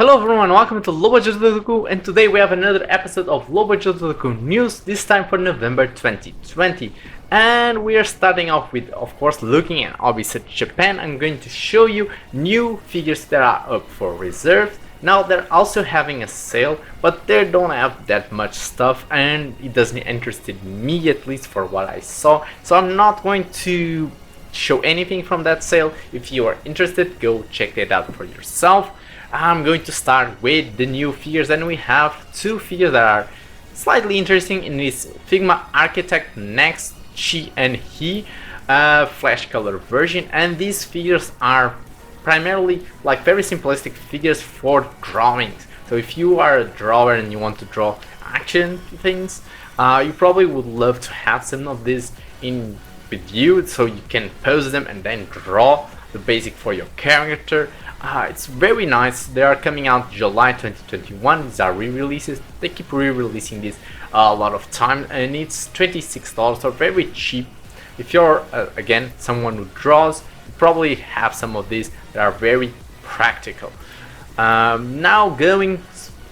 Hello everyone, welcome to Jujutsu, and today we have another episode of Jujutsu News, this time for November 2020. And we are starting off with, of course, looking at hobbysearch Japan. I'm going to show you new figures that are up for reserve. Now they're also having a sale, but they don't have that much stuff and it doesn't interest me, at least for what I saw. So I'm not going to show anything from that sale. If you are interested, go check it out for yourself. I'm going to start with the new figures, and we have two figures that are slightly interesting in this Figma Architect Next She and He flash color version. And these figures are primarily like very simplistic figures for drawings. So if you are a drawer and you want to draw action things, you probably would love to have some of these in with you, so you can pose them and then draw the basic for your character. It's very nice. They are coming out July 2021. These are re-releases. They keep re-releasing this a lot of time, and it's $26, so very cheap. If you're again someone who draws, you probably have some of these that are very practical. Now going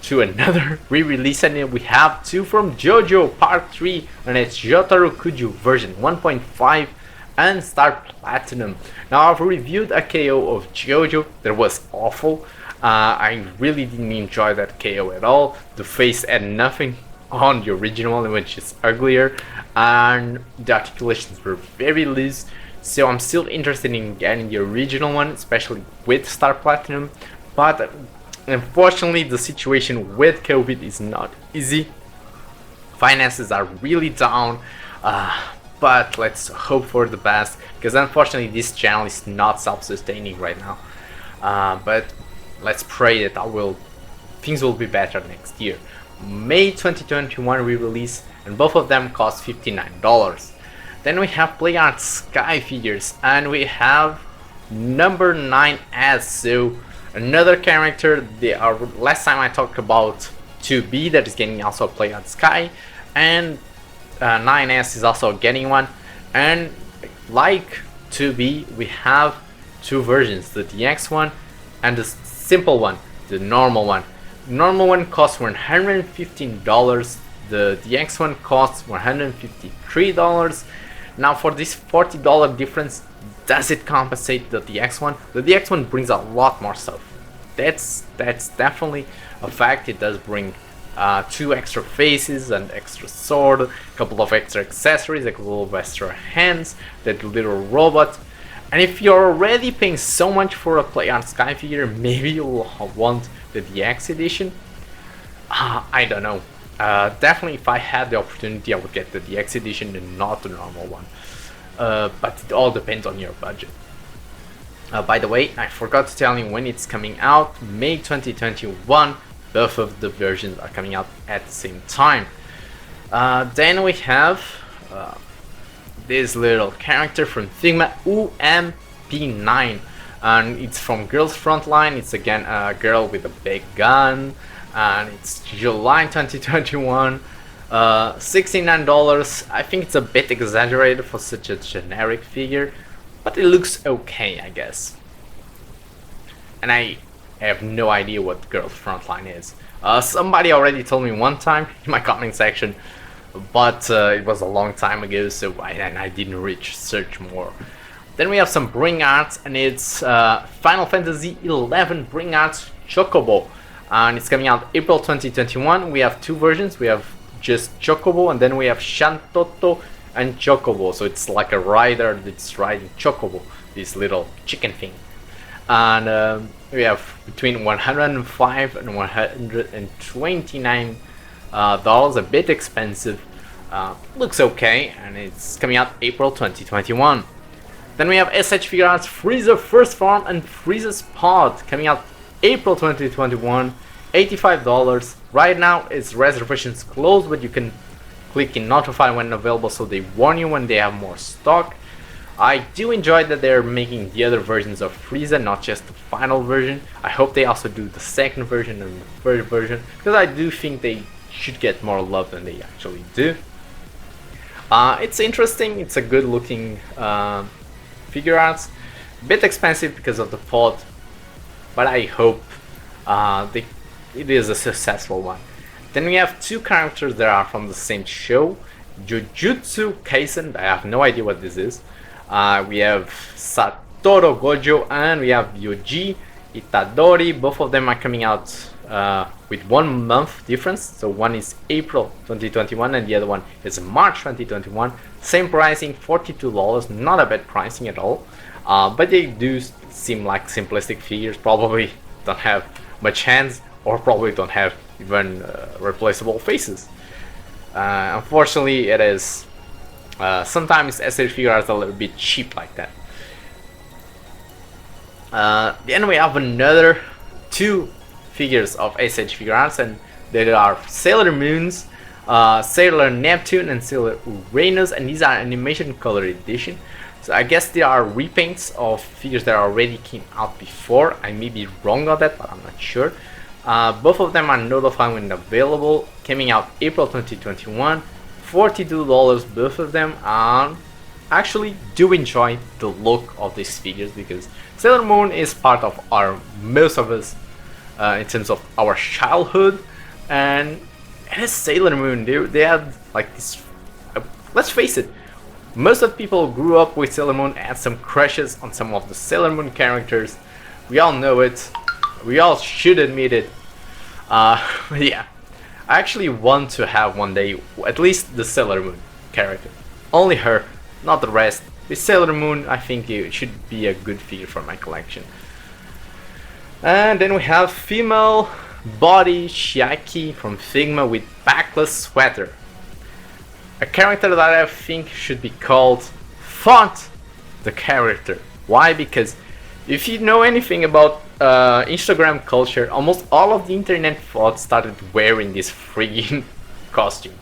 to another re-release, and we have two from JoJo Part 3, and it's Jotaro Kuju version 1.5 and Star Platinum. Now I've reviewed a KO of JoJo that was awful. I really didn't enjoy that KO at all. The face had nothing on the original one, which is uglier, and the articulations were very loose. So I'm still interested in getting the original one, especially with Star Platinum. But unfortunately, the situation with COVID is not easy. Finances are really down. But let's hope for the best, because unfortunately this channel is not self-sustaining right now. But let's pray that things will be better next year. May 2021 re-release, and both of them cost $59. Then we have PlayArt Sky figures, and we have number 9S, so another character. Last time I talked about 2B that is getting also a PlayArt Sky, and 9S is also getting one. And like 2B, we have two versions, the DX one and the simple one, the normal one. Normal one costs $115, the DX one costs $153. Now for this $40 difference, does it compensate the DX one? The DX one brings a lot more stuff. That's definitely a fact. It does bring two extra faces, an extra sword, a couple of extra accessories, a couple of extra hands, that little robot. And if you're already paying so much for a PlayArt Sky figure, maybe you'll want the DX edition. I don't know. Definitely if I had the opportunity, I would get the DX edition and not the normal one. But it all depends on your budget. By the way, I forgot to tell you when it's coming out, May 2021. Both of the versions are coming out at the same time. Then we have this little character from Figma UMP9, and it's from Girls Frontline. It's again a girl with a big gun, and it's July 2021. $69. I think it's a bit exaggerated for such a generic figure, but it looks okay, I guess. And I have no idea what Girls Frontline is. Somebody already told me one time in my comment section, but it was a long time ago, so I didn't research more. Then we have some Bring Arts, and it's Final Fantasy XI Bring Arts Chocobo, and it's coming out April 2021. We have two versions. We have just Chocobo, and then we have Shantoto and Chocobo. So it's like a rider that's riding Chocobo, this little chicken thing. And we have between $105 and $129, a bit expensive. Looks okay, and it's coming out April 2021. Then we have SH Figure Arts Frieza First Form and Friezas Pod coming out April 2021, $85. Right now its reservations closed, but you can click in notify when available, so they warn you when they have more stock. I do enjoy that they're making the other versions of Frieza, not just the final version. I hope they also do the second version and the third version, because I do think they should get more love than they actually do. It's interesting, it's a good looking figure arts. A bit expensive because of the pod, but I hope It is a successful one. Then we have two characters that are from the same show, Jujutsu Kaisen. I have no idea what this is. We have Satoru Gojo and we have Yoji Itadori. Both of them are coming out with 1 month difference. So one is April 2021 and the other one is March 2021. Same pricing, $42. Not a bad pricing at all. But they do seem like simplistic figures. Probably don't have much hands or probably don't have even replaceable faces. Unfortunately, it is sometimes SH figures are a little bit cheap like that. Then we have another two figures of SH figure arts, and they are Sailor Moons, Sailor Neptune, and Sailor Uranus, and these are animation color edition. So I guess they are repaints of figures that already came out before. I may be wrong on that, but I'm not sure. Both of them are notified when available, coming out April 2021, $42 both of them. Actually do enjoy the look of these figures because Sailor Moon is part of most of us in terms of our childhood, and it is Sailor Moon. They had like this, let's face it, most of the people who grew up with Sailor Moon had some crushes on some of the Sailor Moon characters. We all know it. We all should admit it. Yeah, I actually want to have one day at least the Sailor Moon character. Only her, not the rest. The Sailor Moon, I think it should be a good figure for my collection. And then we have female body Shiaki from Figma with backless sweater. A character that I think should be called Font the Character. Why? Because if you know anything about Instagram culture, almost all of the internet fonts started wearing this friggin' costume.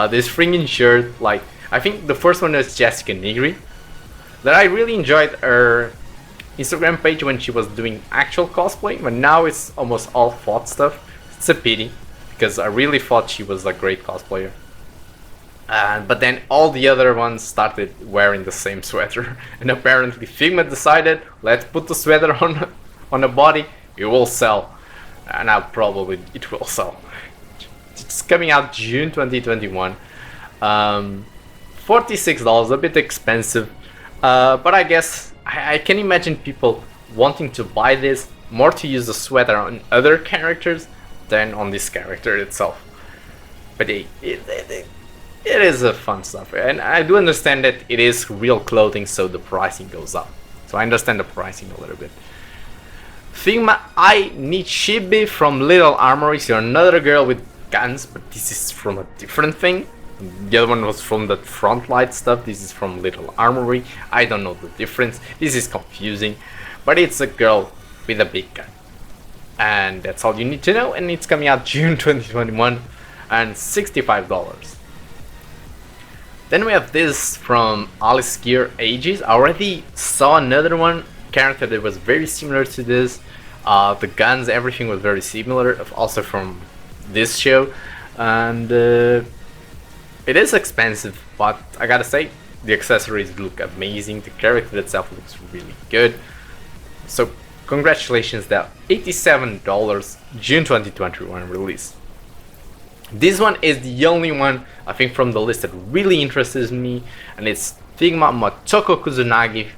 This friggin' shirt, like, I think the first one was Jessica Nigri. That I really enjoyed her Instagram page when she was doing actual cosplay, but now it's almost all font stuff. It's a pity, because I really thought she was a great cosplayer. But then all the other ones started wearing the same sweater, and apparently Figma decided, let's put the sweater on the body, it will sell. And now probably it will sell. It's coming out June 2021. $46, a bit expensive, but I guess I can imagine people wanting to buy this more to use the sweater on other characters than on this character itself. But it is a fun stuff, and I do understand that it is real clothing, so the pricing goes up. So I understand the pricing a little bit. Figma I Nichibi from Little Armory. So another girl with guns, but this is from a different thing. The other one was from the front light stuff. This is from Little Armory. I don't know the difference. This is confusing, but it's a girl with a big gun, and that's all you need to know. And it's coming out June 2021 and $65. Then we have this from Alice Gear Aegis. I already saw another one character that was very similar to this. The guns, everything was very similar, also from this show, and it is expensive, but I gotta say the accessories look amazing. The character itself looks really good. So congratulations, that $87, June 2021 release. This one is the only one I think from the list that really interests me, and it's Figma Motoko Kusunagi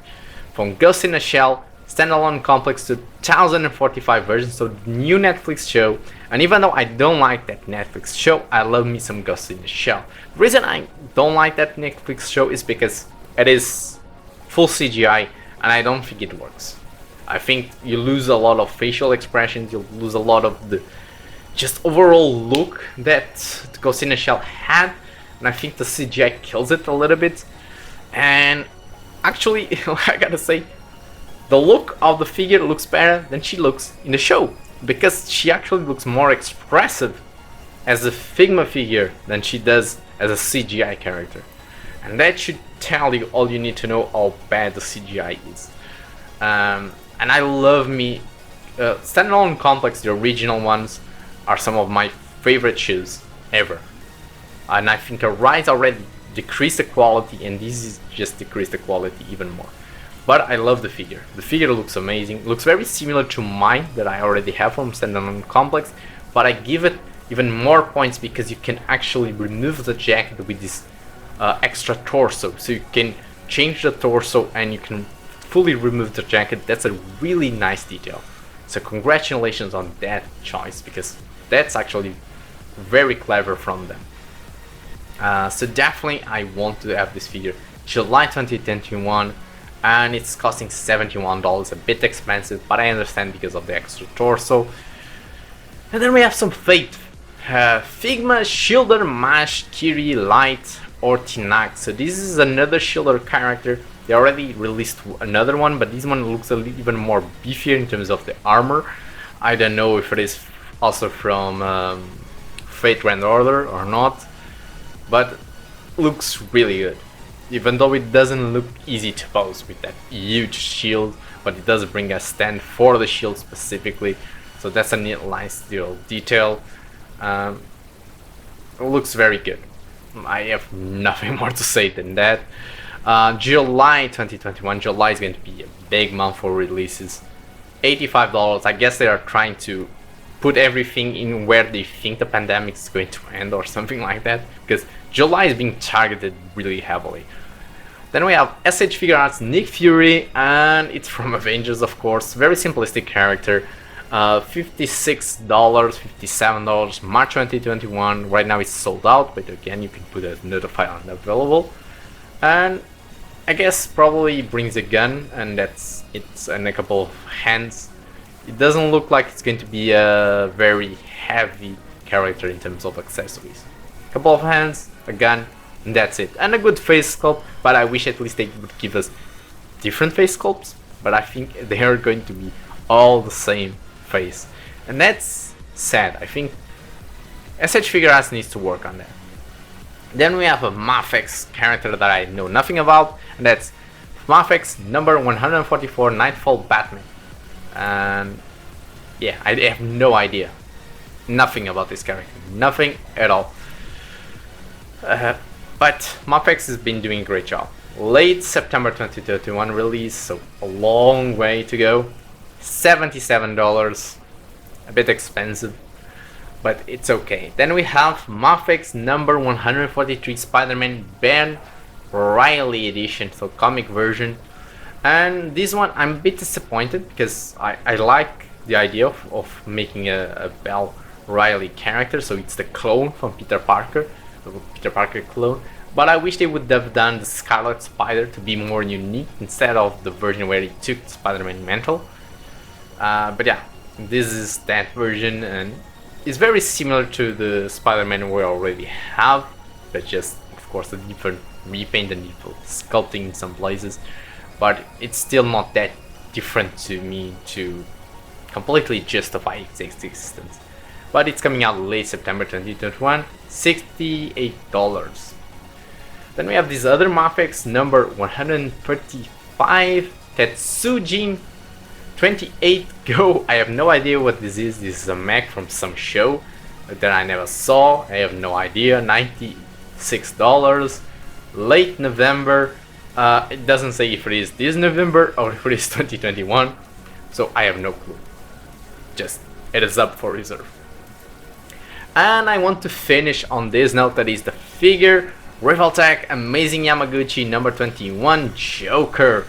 from Ghost in a Shell standalone complex 2045 version, so the new Netflix show. And even though I don't like that Netflix show, I love me some Ghost in the Shell. The reason I don't like that Netflix show is because it is full CGI and I don't think it works. I think you lose a lot of facial expressions, you lose a lot of the just overall look that Ghost in the Shell had, and I think the CGI kills it a little bit. And actually, I gotta say, the look of the figure looks better than she looks in the show, because she actually looks more expressive as a Figma figure than she does as a CGI character. And that should tell you all you need to know how bad the CGI is. And I love me standalone complex, the original ones are some of my favorite shoes ever. And I think Arise already decreased the quality, and this is just decreased the quality even more. But I love the figure. The figure looks amazing. Looks very similar to mine that I already have from Standalone Complex, but I give it even more points because you can actually remove the jacket with this extra torso. So you can change the torso and you can fully remove the jacket. That's a really nice detail. So congratulations on that choice, because that's actually very clever from them. So definitely I want to have this figure July 2021, and it's costing $71, a bit expensive, but I understand because of the extra torso. And then we have some Fate. Figma Shielder Mash Kiri Light or Tinak. So this is another Shielder character. They already released another one, but this one looks a little even more beefier in terms of the armor. I don't know if it is also from Fate Grand Order or not, but looks really good. Even though it doesn't look easy to pose with that huge shield, but it does bring a stand for the shield specifically. So that's a neat, nice little detail. It looks very good. I have nothing more to say than that. July 2021. July is going to be a big month for releases. $85. I guess they are trying to put everything in where they think the pandemic is going to end or something like that, because July is being targeted really heavily. Then we have SH Figure Arts Nick Fury, and it's from Avengers, of course. Very simplistic character. $56, $57, March 2021. Right now it's sold out, but again you can put a notify on available. And I guess probably brings a gun, and it's in a couple of hands. It doesn't look like it's going to be a very heavy character in terms of accessories. A couple of hands, a gun, and that's it. And a good face sculpt, but I wish at least they would give us different face sculpts, but I think they are going to be all the same face, and that's sad. I think SH Figure Arts needs to work on that. Then we have a Mafex character that I know nothing about, and that's Mafex number 144 Nightfall Batman. And yeah, I have no idea, nothing about this character, nothing at all. But Mafex has been doing a great job. Late September 2021 release, so a long way to go. $77, a bit expensive, but it's okay. Then we have Mafex number 143 SpiderMan Ben Reilly edition, so comic version. And this one I'm a bit disappointed because I like the idea of making a Ben Reilly character, so it's the clone from Peter Parker, the Peter Parker clone. But I wish they would have done the Scarlet Spider to be more unique instead of the version where he took the Spider-Man mantle. But yeah, this is that version, and it's very similar to the Spider-Man we already have, but just of course a different repaint and different sculpting in some places. But it's still not that different to me to completely justify its existence. But it's coming out late September 2021, $68. Then we have this other Mafex number 135 Tetsujin 28 Go. I have no idea what this is. This is a mech from some show that I never saw. I have no idea. $96. Late November. It doesn't say if it is this November or if it is 2021. So I have no clue. Just it is up for reserve. And I want to finish on this note, that is the figure Rivaltech Amazing Yamaguchi number 21 Joker.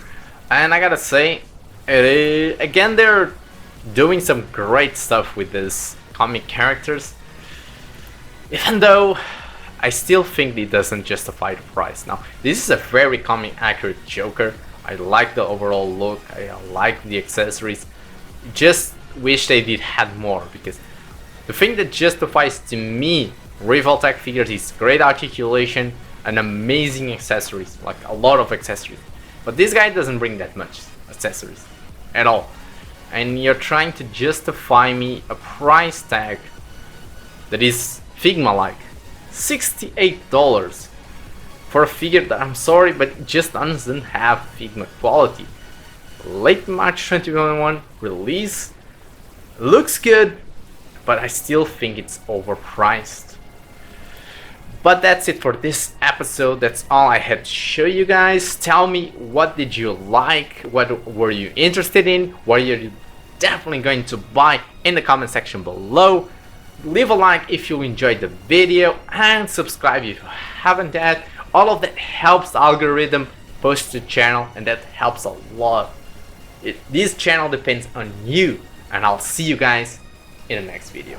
And I gotta say, again, they're doing some great stuff with these comic characters, even though I still think it doesn't justify the price. Now, this is a very comic accurate Joker. I like the overall look, I like the accessories. Just wish they did had more, because the thing that justifies to me Rivaltech figures is great articulation and amazing accessories, like a lot of accessories. But this guy doesn't bring that much accessories at all, and you're trying to justify me a price tag that is Figma like $68 for a figure that, I'm sorry, but it just doesn't have Figma quality. Late March 2021 release, looks good, but I still think it's overpriced. But that's it for this episode. That's all I had to show you guys. Tell me, what did you like? What were you interested in? What are you definitely going to buy in the comment section below? Leave a like if you enjoyed the video and subscribe if you haven't yet. All of that helps the algorithm push the channel, and that helps a lot. This channel depends on you, and I'll see you guys in the next video.